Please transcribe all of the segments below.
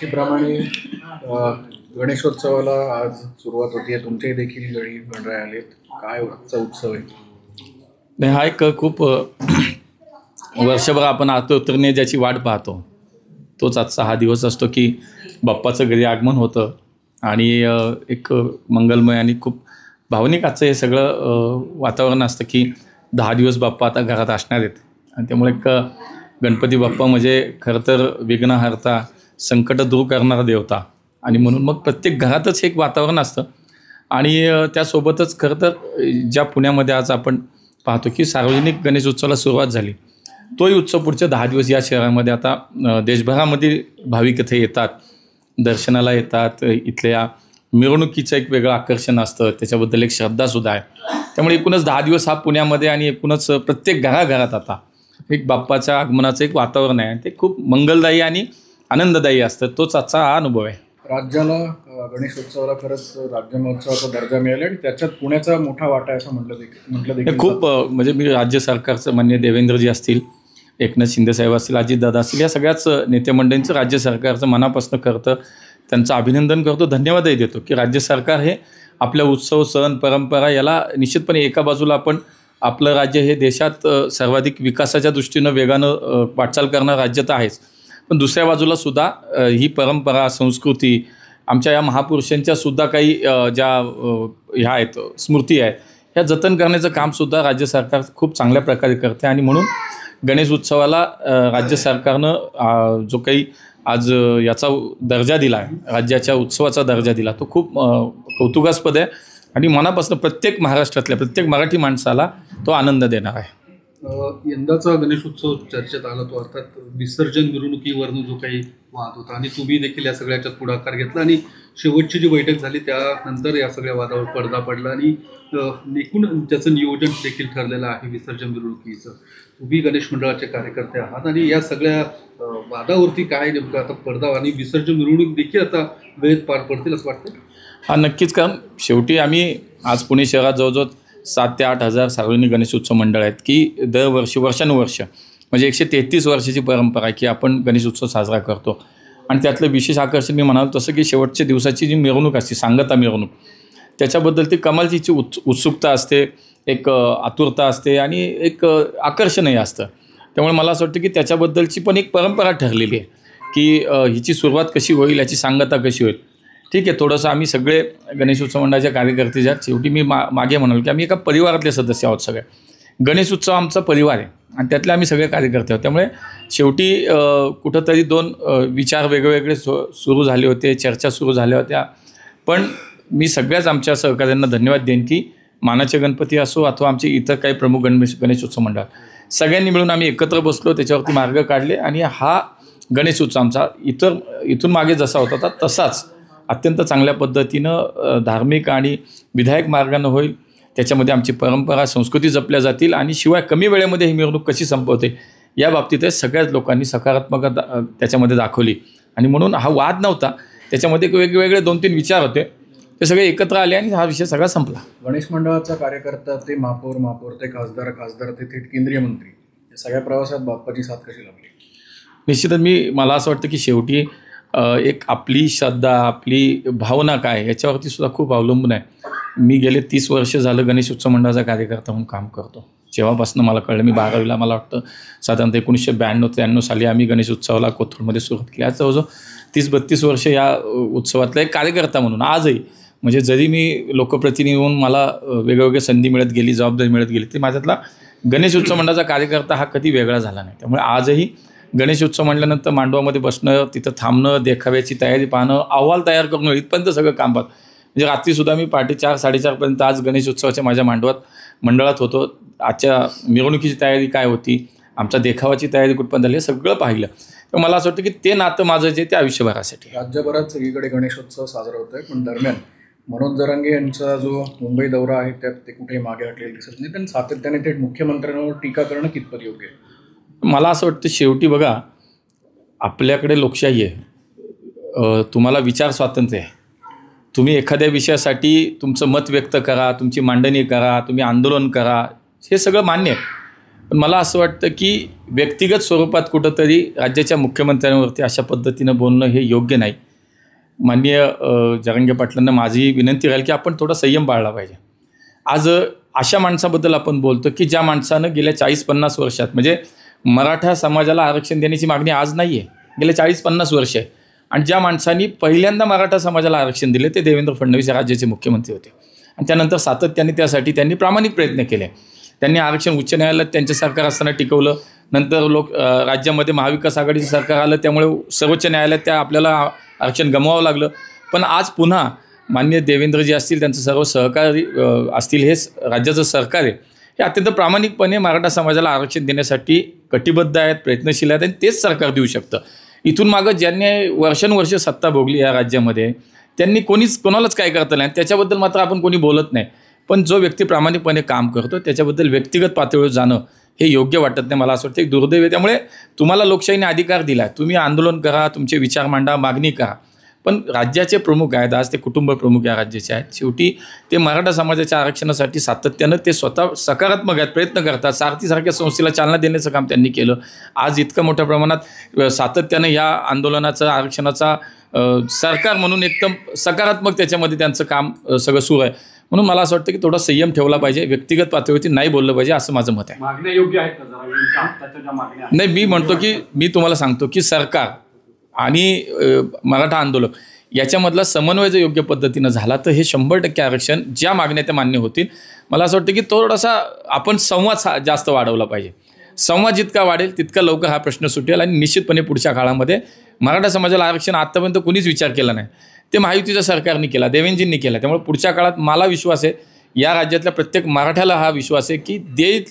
प्रमाणे गणेशोत्सवाला आज सुरुवात होती आहे. तुमचे देखील गणी गणराय आलेत. काय आजचा उत्सव आहे? नाही, हा एक खूप वर्षभर आपण आतुरतेने ज्याची वाट पाहतो तोच आजचा हा दिवस असतो की बाप्पाचं घरी आगमन होतं आणि एक मंगलमय आणि खूप भावनिक आजचं हे सगळं वातावरण असतं की 10 दिवस बाप्पा आता घरात असणार आहेत. आणि त्यामुळे एक गणपती बाप्पा म्हणजे खरं तर विघ्नहर्ता, संकट दूर करणारा देवता. आणि म्हणून मग प्रत्येक घरातच एक वातावरण असतं. आणि त्यासोबतच खरं तर ज्या पुण्यामध्ये आज आपण पाहतो की सार्वजनिक गणेश उत्सवाला सुरुवात झाली, तोही उत्सव पुढच्या 10 दिवस या शहरामध्ये आता देशभरामध्ये भाविक इथे येतात, दर्शनाला येतात. इथल्या मिरवणुकीचं एक वेगळं आकर्षण असतं, त्याच्याबद्दल एक श्रद्धासुद्धा आहे. त्यामुळे एकूणच 10 दिवस हा पुण्यामध्ये आणि एकूणच प्रत्येक घराघरात आता एक बाप्पाच्या आगमनाचं एक वातावरण आहे. ते खूप मंगलदायी आणि आनंददायी असतं. तोच आजचा हा अनुभव आहे. राज्याला गणेशोत्सवाला खरंच राज्य महोत्सवाचा दर्जा मिळाला आणि त्याच्यात पुण्याचा मोठा वाटा आहे असं म्हटलं देखील. खूप म्हणजे मी राज्य सरकारचं माननीय देवेंद्रजी असतील, एकनाथ शिंदेसाहेब असतील, अजितदादा असतील, या सगळ्याच नेते मंडळींचं राज्य सरकारचं मनापासून करतं. त्यांचं अभिनंदन करतो, धन्यवादही देतो की राज्य सरकार हे आपल्या उत्सव, सण, परंपरा याला निश्चितपणे एका बाजूला आपण आपलं राज्य हे देशात सर्वाधिक विकासाच्या दृष्टीनं वेगानं वाटचाल करणारं राज्य तर आहेच, पण दुसऱ्या बाजूला सुद्धा ही परंपरा, संस्कृती, आमच्या या महापुरुषांच्या सुद्धा काही ज्या ह्या आहेत, स्मृती आहेत, ह्या जतन करण्याचं कामसुद्धा राज्य सरकार खूप चांगल्या प्रकारे करते. आणि म्हणून गणेश उत्सवाला राज्य सरकारनं जो काही आज याचा दर्जा दिला आहे, राज्याच्या उत्सवाचा दर्जा दिला, तो खूप कौतुकास्पद आहे आणि मनापासून प्रत्येक महाराष्ट्रातल्या प्रत्येक मराठी माणसाला तो आनंद देणार आहे. यंदाचा गणेशोत्सव चर्चेत आला तो अर्थात विसर्जन मिरवणुकीवरनं जो काही वाद होता आणि तुम्ही देखील या सगळ्याच्यात पुढाकार घेतला आणि शेवटची जी बैठक झाली त्यानंतर या सगळ्या वादावर पडदा पडला आणि एकूण त्याचं नियोजन देखील ठरलेलं आहे विसर्जन मिरवणुकीचं. तुम्ही गणेश मंडळाचे कार्यकर्ते आहात आणि या सगळ्या वादावरती काय नेमकं आता पडदा आणि विसर्जन मिरवणूक देखील आता वेळेत पार पडतील असं वाटतं? हा नक्कीच, कारण शेवटी आम्ही आज पुणे शहरात जवळजवळ 7 ते 8 हजार सार्वजनिक गणेश उत्सव मंडळ आहेत की दरवर्षी वर्षानुवर्ष म्हणजे 133 वर्षाची परंपरा आहे की आपण गणेश उत्सव साजरा करतो. आणि त्यातलं विशेष आकर्षण मी म्हणाल तसं की शेवटच्या दिवसाची जी मिरवणूक असते, सांगता मिरवणूक, त्याच्याबद्दल ती कमालची उत्सुकता असते, एक आतुरता असते आणि एक आकर्षणही असतं. त्यामुळे मला असं वाटतं की त्याच्याबद्दलची पण एक परंपरा ठरलेली आहे की हिची सुरुवात कशी होईल, याची सांगता कशी होईल. ठीक आहे, थोडंसं आम्ही सगळे गणेशोत्सव मंडळाच्या कार्यकर्ते ज्यात शेवटी मी मागे म्हणाल की आम्ही एका परिवारातले सदस्य आहोत. सगळे गणेश उत्सव आमचा परिवार आहे आणि त्यातले आम्ही सगळे कार्यकर्ते आहोत. त्यामुळे शेवटी कुठंतरी 2 विचार वेगवेगळे सुरू झाले होते, चर्चा सुरू झाल्या होत्या. पण मी सगळ्याच आमच्या सहकार्यांना धन्यवाद देईन की मानाचे गणपती असो अथवा आमचे इतर काही प्रमुख गणेशोत्सव मंडळ, सगळ्यांनी मिळून आम्ही एकत्र बसलो, त्याच्यावरती मार्ग काढले आणि हा गणेशोत्सव आमचा इथून मागे जसा होता तसाच अत्यंत चांगल्या पद्धतीनं धार्मिक आणि विधायक मार्गानं होईल. त्याच्यामध्ये आमची परंपरा, संस्कृती जपल्या जातील आणि शिवाय कमी वेळेमध्ये ही मिरवणूक कशी संपवते या बाबतीत सगळ्याच लोकांनी सकारात्मकता त्याच्यामध्ये दाखवली. आणि म्हणून हा वाद नव्हता, त्याच्यामध्ये वेगवेगळे 2-3 विचार होते, ते सगळे एकत्र आले आणि हा विषय सगळा संपला. गणेश मंडळाचा कार्यकर्ता ते महापौर ते खासदार ते थेट केंद्रीय मंत्री, या सगळ्या प्रवासात बाप्पाची साथ कशी लागली? निश्चितच मला असं वाटतं की शेवटी एक आपली श्रद्धा, आपली भावना काय याच्यावरती सुद्धा खूप अवलंबून आहे. मी गेले 30 वर्ष झालं गणेश उत्सव मंडळाचा कार्यकर्ता म्हणून काम करतो. जेव्हापासून मला कळलं, मी 12वीला मला वाटतं साधारणतः 1992-93 साली आम्ही गणेश उत्सवाला कोथरूडमध्ये सुरुवात केली. आज जवळजवळ 30-32 वर्ष या उत्सवातला एक कार्यकर्ता म्हणून आजही म्हणजे जरी मी लोकप्रतिनिधी होऊन मला वेगवेगळ्या संधी मिळत गेली, जबाबदारी मिळत गेली, तरी माझ्यातला गणेश उत्सव मंडळाचा कार्यकर्ता हा कधी वेगळा झाला नाही. त्यामुळे आजही गणेश उत्सव म्हटल्यानंतर मांडवामध्ये बसणं, तिथं थांबणं, देखाव्याची तयारी पाहणं, अहवाल तयार करणं, इथपर्यंत सगळं काम पाहत. म्हणजे रात्रीसुद्धा मी पहाटे 4-4:30 आज गणेश उत्सवाच्या माझ्या मंडळात होतो. आजच्या मिरवणुकीची तयारी काय होती, आमच्या देखावाची तयारी कुठपर्यंत झाली, हे सगळं पाहिलं. तर मला असं वाटतं की ते नातं माझं जे ते आयुष्यभरासाठी. राज्यभरात सगळीकडे गणेशोत्सव साजरा होत आहे, पण दरम्यान मनोज जरांगे यांचा जो मुंबई दौरा आहे त्यात ते कुठेही मागे हटलेले दिसत नाही. पण सातत्याने थेट मुख्यमंत्र्यांवर टीका करणं कितपत योग्य आहे? मला असं वाटतं शेवटी बघा, आपल्याकडे लोकशाही आहे, तुम्हाला विचार स्वातंत्र्य आहे. तुम्ही एखाद्या विषयासाठी तुमचं मत व्यक्त करा, तुमची मांडणी करा, तुम्ही आंदोलन करा, हे सगळं मान्य आहे. पण मला असं वाटतं की व्यक्तिगत स्वरूपात कुठंतरी राज्याच्या मुख्यमंत्र्यांवरती अशा पद्धतीनं बोलणं हे योग्य नाही. माननीय जरांगे पाटलांना माझी विनंती राहील की आपण थोडा संयम बाळगला पाहिजे. आज अशा माणसाबद्दल आपण बोलतो की ज्या माणसानं गेल्या 40-50 वर्षात, म्हणजे मराठा समाजाला आरक्षण देण्याची मागणी आज नाही आहे, गेल्या 40-50 वर्ष आहे. आणि ज्या माणसांनी पहिल्यांदा मराठा समाजाला आरक्षण दिले ते देवेंद्र फडणवीस या राज्याचे मुख्यमंत्री होते. आणि त्यानंतर सातत्याने त्यासाठी त्यांनी प्रामाणिक प्रयत्न केले. त्यांनी आरक्षण उच्च न्यायालयात त्यांचे सरकार असताना टिकवलं. नंतर राज्यामध्ये महाविकास आघाडीचं सरकार आलं, त्यामुळे सर्वोच्च न्यायालयात त्या आपल्याला आरक्षण गमवावं लागलं. पण आज पुन्हा माननीय देवेंद्रजी असतील, त्यांचं सर्व सहकारी असतील, हे राज्याचं सरकार आहे, हे अत्यंत प्रामाणिकपणे मराठा समाजाला आरक्षण देण्यासाठी कटिबद्ध आहेत, प्रयत्नशील आहेत आणि तेच सरकार देऊ शकतं. इथून मागं ज्यांनी वर्षानुवर्ष सत्ता भोगली या राज्यामध्ये त्यांनी कोणालाच काय करता नाही, त्याच्याबद्दल मात्र आपण कोणी बोलत नाही. पण जो व्यक्ती प्रामाणिकपणे काम करतो त्याच्याबद्दल व्यक्तिगत पातळीवर जाणं हे योग्य वाटत नाही. मला असं वाटतं एक दुर्दैव आहे. त्यामुळे तुम्हाला लोकशाहीने अधिकार दिला, तुम्ही आंदोलन करा, तुमचे विचार मांडा, मागणी करा, पण राज्याचे प्रमुख आहेत, आज ते कुटुंब प्रमुख या राज्याचे आहेत. शेवटी ते मराठा समाजाच्या आरक्षणासाठी सातत्यानं ते स्वतः सकारात्मक आहेत, प्रयत्न करतात. सारथीसारख्या संस्थेला चालना देण्याचं काम त्यांनी केलं. आज इतकं मोठ्या प्रमाणात सातत्यानं या आंदोलनाचं, आरक्षणाचा सरकार म्हणून एकदम सकारात्मक त्याच्यामध्ये त्यांचं काम सगळं सुरू आहे. म्हणून मला असं वाटतं की थोडा संयम ठेवला पाहिजे, व्यक्तिगत पातळीवरती नाही बोललं पाहिजे, असं माझं मत आहे. मागण्या योग्य आहेत का जरा मागण्या? नाही, मी म्हणतो की मी तुम्हाला सांगतो की सरकार आणि मराठा आंदोलक याच्यामधला समन्वय जर योग्य पद्धतीनं झाला तर हे 100% आरक्षण ज्या मागण्या त्या मान्य होतील. मला असं वाटतं की थोडासा आपण संवाद जास्त वाढवला पाहिजे. संवाद जितका वाढेल तितका लवकर हा प्रश्न सुटेल आणि निश्चितपणे पुढच्या काळामध्ये मराठा समाजाला आरक्षण आत्तापर्यंत कुणीच विचार केला नाही, ते महायुतीच्या सरकारने केला, देवेंजींनी केला. त्यामुळे पुढच्या काळात मला विश्वास आहे, या राज्यातल्या प्रत्येक मराठ्याला हा विश्वास आहे की देईल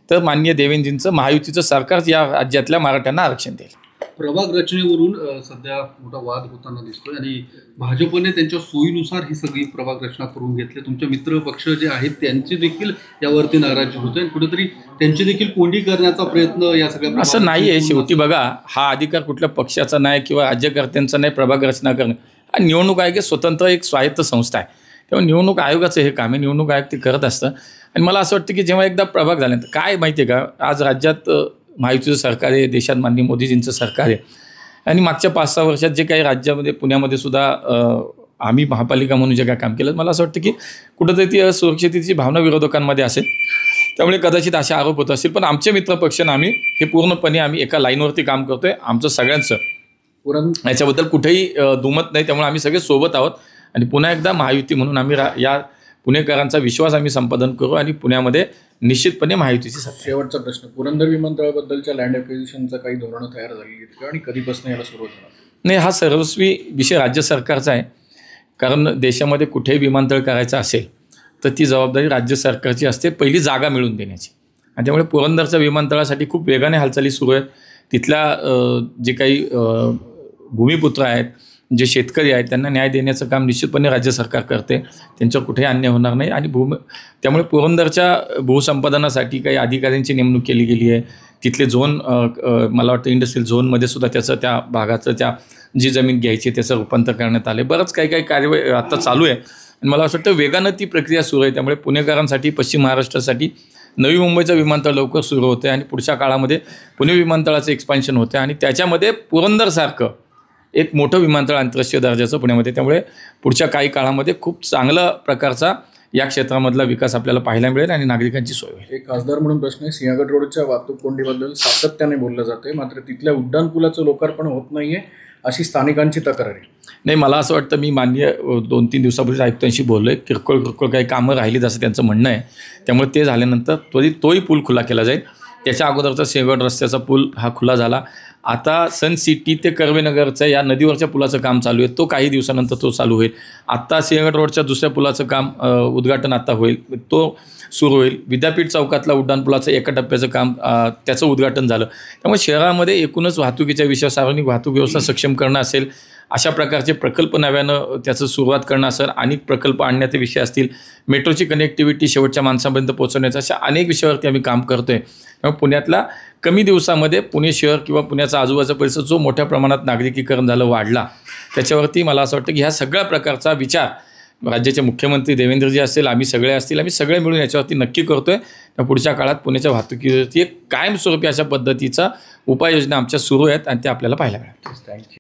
तर माननीय देवेंजींचं महायुतीचं सरकार या राज्यातल्या मराठ्यांना आरक्षण देईल. प्रभाग रचनेवरून सध्या मोठा वाद होताना दिसतोय आणि भाजपने त्यांच्या सोयीनुसार ही सगळी प्रभाग रचना करून घेतली. तुमचे मित्र पक्ष जे आहेत त्यांची देखील यावरती नाराजी होते आणि कुठेतरी त्यांची देखील कोंडी करण्याचा प्रयत्न या सगळ्या असं नाही आहे. शेवटी बघा, हा अधिकार कुठल्या पक्षाचा नाही किंवा राज्यकर्त्यांचा नाही प्रभाग रचना करणं. हा निवडणूक आयोग स्वतंत्र एक स्वायत्त संस्था आहे, तेव्हा निवडणूक आयोगाचं हे काम आहे, निवडणूक आयोग ते करत असतं. आणि मला असं वाटतं की जेव्हा एकदा प्रभाग झाल्यानंतर काय माहिती आहे का, आज राज्यात महायुतीचं सरकार आहे, देशात माननीय मोदीजींचं सरकार आहे आणि मागच्या 5-6 वर्षात जे काही राज्यामध्ये पुण्यामध्ये सुद्धा आम्ही महापालिका म्हणून जे काय काम केलं, मला असं वाटतं की कुठंतरी ती असुरक्षिततेची भावना विरोधकांमध्ये असेल, त्यामुळे कदाचित असे आरोप होत असतील. पण आमचे मित्रपक्षांना आम्ही हे पूर्णपणे आम्ही एका लाईनवरती काम करतो आहे. आमचं सगळ्यांचं याच्याबद्दल कुठेही दुमत नाही, त्यामुळे आम्ही सगळे सोबत आहोत आणि पुन्हा एकदा महायुती म्हणून आम्ही या पुणेकरांचा विश्वास आम्ही संपादन करू आणि पुण्यामध्ये निश्चितपणे महायुतीची सत्ता. शेवटचा प्रश्न, पुरंदर विमानतळाबद्दलच्या लँड ॲक्विजिशनचं काही धोरणं तयार झालेली आहेत का आणि कधीपासून याला सुरुवात होणार? नाही, हा सर्वस्वी विषय राज्य सरकारचा आहे. कारण देशामध्ये कुठेही विमानतळ करायचं असेल तर ती जबाबदारी राज्य सरकारची असते, पहिली जागा मिळवून देण्याची. आणि त्यामुळे पुरंदरच्या विमानतळासाठी खूप वेगाने हालचाली सुरू आहेत. तिथल्या जे काही भूमिपुत्र आहेत, जे शेतकरी आहेत, त्यांना न्याय देण्याचं काम निश्चितपणे राज्य सरकार करते. त्यांच्यावर कुठेही अन्याय होणार नाही. आणि त्यामुळे पुरंदरच्या भूसंपादनासाठी काही अधिकाऱ्यांची नेमणूक केली गेली आहे. तिथले झोन, मला वाटतं इंडस्ट्रियल झोनमध्ये सुद्धा त्याचं, त्या भागाचं, त्या जी जमीन घ्यायची त्याचं रूपांतर करण्यात आले. बरंच काही कार्यवाही आता चालू आहे आणि मला असं वाटतं वेगानं ती प्रक्रिया सुरू आहे. त्यामुळे पुणेकरांसाठी, पश्चिम महाराष्ट्रासाठी नवी मुंबईचं विमानतळ लवकर सुरू होते आणि पुढच्या काळामध्ये पुणे विमानतळाचं एक्सपान्शन होतं आणि त्याच्यामध्ये पुरंदरसारखं एक मोठं विमानतळ आंतरराष्ट्रीय दर्जाचं पुण्यामध्ये. त्यामुळे पुढच्या काही काळामध्ये खूप चांगला प्रकारचा या क्षेत्रामधला विकास आपल्याला पाहायला मिळेल आणि नागरिकांची सोय होईल. एक खासदार म्हणून प्रश्न आहे, सिंहगड रोडच्या वाहतूक कोंडीबद्दल सातत्याने बोललं जाते, मात्र तिथल्या उड्डाणपुलाचं लोकार्पण होत नाहीये अशी स्थानिकांची तक्रार आहे. नाही, मला असं वाटतं, मी माननीय 2-3 दिवसापूर्वी आयुक्तांशी बोललो आहे, किरकोळ काही कामं राहिलीत असं त्यांचं म्हणणं आहे. त्यामुळे ते झाल्यानंतर तोही पूल खुला केला जाईल. त्याच्या अगोदरचा सिंहगड रस्त्याचा पूल हा खुला झाला. आता सन सिटी ते कर्वेनगरचं या नदीवरच्या पुलाचं काम चालू आहे, तो काही दिवसानंतर तो चालू होईल. आत्ता सिंहगड रोडच्या दुसऱ्या पुलाचं काम उद्घाटन आता होईल, तो सुरू होईल. विद्यापीठ चौकातला उड्डाणपुलाचं एका टप्प्याचं काम त्याचं उद्घाटन झालं. त्यामुळे शहरामध्ये एकूणच वाहतुकीच्या विषयावर सार्वजनिक वाहतूक व्यवस्था सक्षम करणं असेल, अशा प्रकारचे प्रकल्प नव्यानं त्याचं सुरुवात करणं असेल, अनेक प्रकल्प आणण्याचे विषय असतील, मेट्रोची कनेक्टिव्हिटी शेवटच्या माणसापर्यंत पोहोचवण्याचं, अशा अनेक विषयावरती आम्ही काम करतो आहे. त्यामुळे पुण्यातला कमी दिवसामध्ये पुणे शहर किंवा पुण्याचा आजूबाजूचा परिसर जो मोठ्या प्रमाणात नागरिकीकरण झालं, वाढला, त्याच्यावरती मला असं वाटतं की ह्या सगळ्या प्रकारचा विचार राज्याचे मुख्यमंत्री देवेंद्रजी असेल, आम्ही सगळे असतील, आम्ही सगळे मिळून याच्यावरती नक्की करतोय. तर पुढच्या काळात पुण्याच्या वाहतुकीवरती एक कायमस्वरूपी अशा पद्धतीचा उपाययोजना आमच्या सुरू आहेत आणि ते आपल्याला पाहायला मिळाल्या. थँक्यू.